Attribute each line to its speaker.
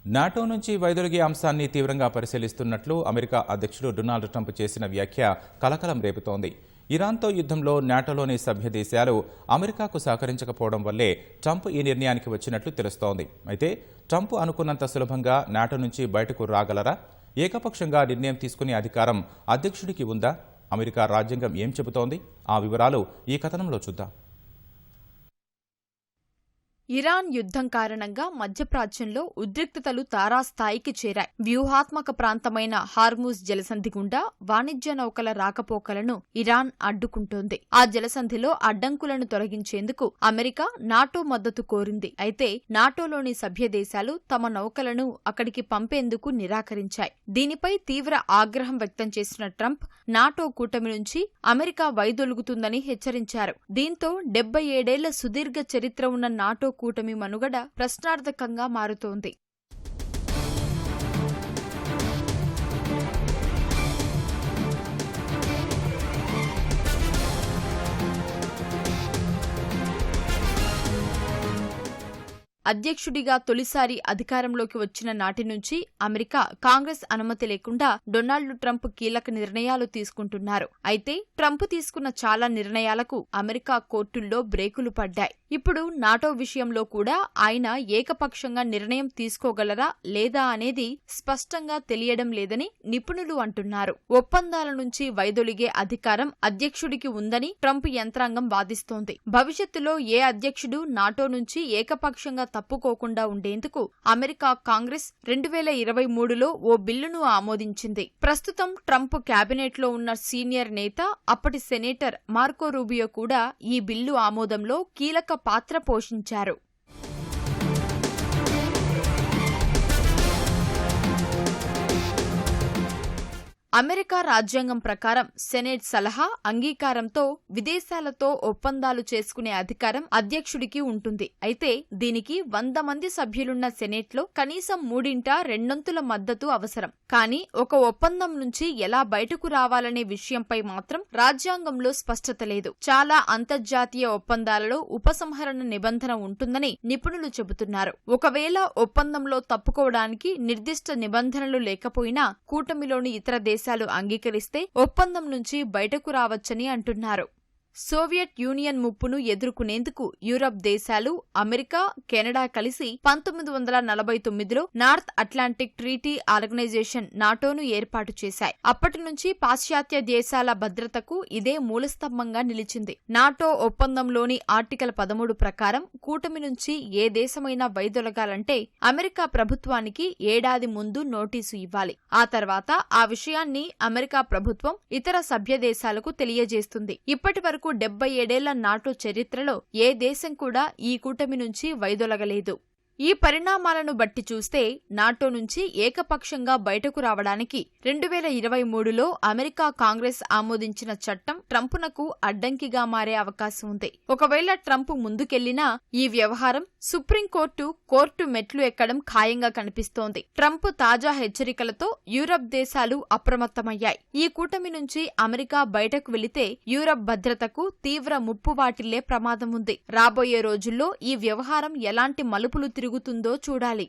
Speaker 1: NATO నుంచి వైదొలిగే అంశాన్ని తీవ్రంగా పరిశీలిస్తున్నట్లు అమెరికా అధ్యక్షుడు డొనాల్డ్ ట్రంప్ చేసిన వ్యాఖ్య కలకలం రేపుతోంది. ఇరాన్తో యుద్ధంలో నాటోలోని సభ్య దేశాలు అమెరికాకు సహకరించకపోవడం వల్లే ట్రంప్ ఈ నిర్ణయానికి వచ్చినట్లు తెలుస్తోంది. అయితే ట్రంప్ అనుకున్నంత సులభంగా నాటో నుంచి బయటకు రాగలరా? ఏకపక్షంగా నిర్ణయం తీసుకునే అధికారం అధ్యక్షుడికి ఉందా? అమెరికా రాజ్యాంగం ఏం చెబుతోంది? ఆ వివరాలు ఈ కథనంలో చూద్దాం.
Speaker 2: ఇరాన్ యుద్ధం కారణంగా మధ్యప్రాచ్యంలో ఉద్రిక్తతలు తారాస్థాయికి చేరాయి. వ్యూహాత్మక ప్రాంతమైన హార్మూజ్ జలసంధి గుండా వాణిజ్య నౌకల రాకపోకలను ఇరాన్ అడ్డుకుంటోంది. ఆ జలసంధిలో అడ్డంకులను తొలగించేందుకు అమెరికా నాటో మద్దతు కోరింది. అయితే నాటోలోని సభ్య దేశాలు తమ నౌకలను అక్కడికి పంపేందుకు నిరాకరించాయి. దీనిపై తీవ్ర ఆగ్రహం వ్యక్తం చేసిన ట్రంప్ నాటో కూటమి నుంచి అమెరికా వైదొలుగుతుందని హెచ్చరించారు. దీంతో 77 ఏళ్ల సుదీర్ఘ చరిత్ర ఉన్న నాటో కూటమి మనుగడ ప్రశ్నార్థకంగా మారుతోంది. అధ్యక్షుడిగా తొలిసారి అధికారంలోకి వచ్చిన నాటి నుంచి అమెరికా కాంగ్రెస్ అనుమతి లేకుండా డొనాల్డ్ ట్రంప్ కీలక నిర్ణయాలు తీసుకుంటున్నారు. అయితే ట్రంప్ తీసుకున్న చాలా నిర్ణయాలకు అమెరికా కోర్టుల్లో బ్రేకులు పడ్డాయి. ఇప్పుడు నాటో విషయంలో కూడా ఆయన ఏకపక్షంగా నిర్ణయం తీసుకోగలరా లేదా అనేది స్పష్టంగా తెలియడం లేదని నిపుణులు అంటున్నారు. ఒప్పందాల నుంచి వైదొలిగే అధికారం అధ్యక్షుడికి ఉందని ట్రంప్ యంత్రాంగం వాదిస్తోంది. భవిష్యత్తులో ఏ అధ్యక్షుడు నాటో నుంచి ఏకపక్షంగా తప్పుకోకుండా ఉండేందుకు అమెరికా కాంగ్రెస్ 2023లో ఓ బిల్లును ఆమోదించింది. ప్రస్తుతం ట్రంప్ క్యాబినెట్లో ఉన్న సీనియర్ నేత, అప్పటి సెనేటర్ మార్కో రూబియో కూడా ఈ బిల్లు ఆమోదంలో కీలక పాత్ర పోషించారు. అమెరికా రాజ్యాంగం ప్రకారం సెనేట్ సలహా, అంగీకారంతో విదేశాలతో ఒప్పందాలు చేసుకునే అధికారం అధ్యక్షుడికి ఉంటుంది. అయితే దీనికి 100 మంది సభ్యులున్న సెనేట్లో కనీసం 2/3 మద్దతు అవసరం. కానీ ఒక ఒప్పందం నుంచి ఎలా బయటకు రావాలనే విషయంపై మాత్రం రాజ్యాంగంలో స్పష్టత లేదు. చాలా అంతర్జాతీయ ఒప్పందాలలో ఉపసంహరణ నిబంధన ఉంటుందని నిపుణులు చెబుతున్నారు. ఒకవేళ ఒప్పందంలో తప్పుకోవడానికి నిర్దిష్ట నిబంధనలు లేకపోయినా కూటమిలోని ఇతర దేశాలు అంగీకరిస్తే ఒప్పందం నుంచి బయటకు రావచ్చని అంటున్నారు. సోవియట్ యూనియన్ ముప్పును ఎదుర్కొనేందుకు యూరప్ దేశాలు, అమెరికా, కెనడా కలిసి 1949లో నార్త్ అట్లాంటిక్ ట్రీటీ ఆర్గనైజేషన్ నాటోను ఏర్పాటు చేశాయి. అప్పటి నుంచి పాశ్చాత్య దేశాల భద్రతకు ఇదే మూలస్తంభంగా నిలిచింది. నాటో ఒప్పందంలోని ఆర్టికల్ 13 ప్రకారం కూటమి నుంచి ఏ దేశమైనా వైదొలగాలంటే అమెరికా ప్రభుత్వానికి ఏడాది ముందు నోటీసు ఇవ్వాలి. ఆ తర్వాత ఆ విషయాన్ని అమెరికా ప్రభుత్వం ఇతర సభ్య దేశాలకు తెలియజేస్తుంది. ఇప్పటివరకు 77 ఏళ్ల నాటో చరిత్రలో ఏ దేశం కూడా ఈ కూటమి నుంచి వైదొలగలేదు. ఈ పరిణామాలను బట్టి చూస్తే నాటో నుంచి ఏకపక్షంగా బయటకు రావడానికి 2023లో అమెరికా కాంగ్రెస్ ఆమోదించిన చట్టం ట్రంప్నకు అడ్డంకిగా మారే అవకాశం ఉంది. ఒకవేళ ట్రంప్ ముందుకెళ్లినా ఈ వ్యవహారం సుప్రీంకోర్టు మెట్లు ఎక్కడం ఖాయంగా కనిపిస్తోంది. ట్రంప్ తాజా హెచ్చరికలతో యూరప్ దేశాలు అప్రమత్తమయ్యాయి. ఈ కూటమి నుంచి అమెరికా బయటకు వెళితే యూరప్ భద్రతకు తీవ్ర ముప్పు వాటిల్లే ప్రమాదం ఉంది. రాబోయే రోజుల్లో ఈ వ్యవహారం ఎలాంటి మలుపులు తిరుగుతుందో చూడాలి.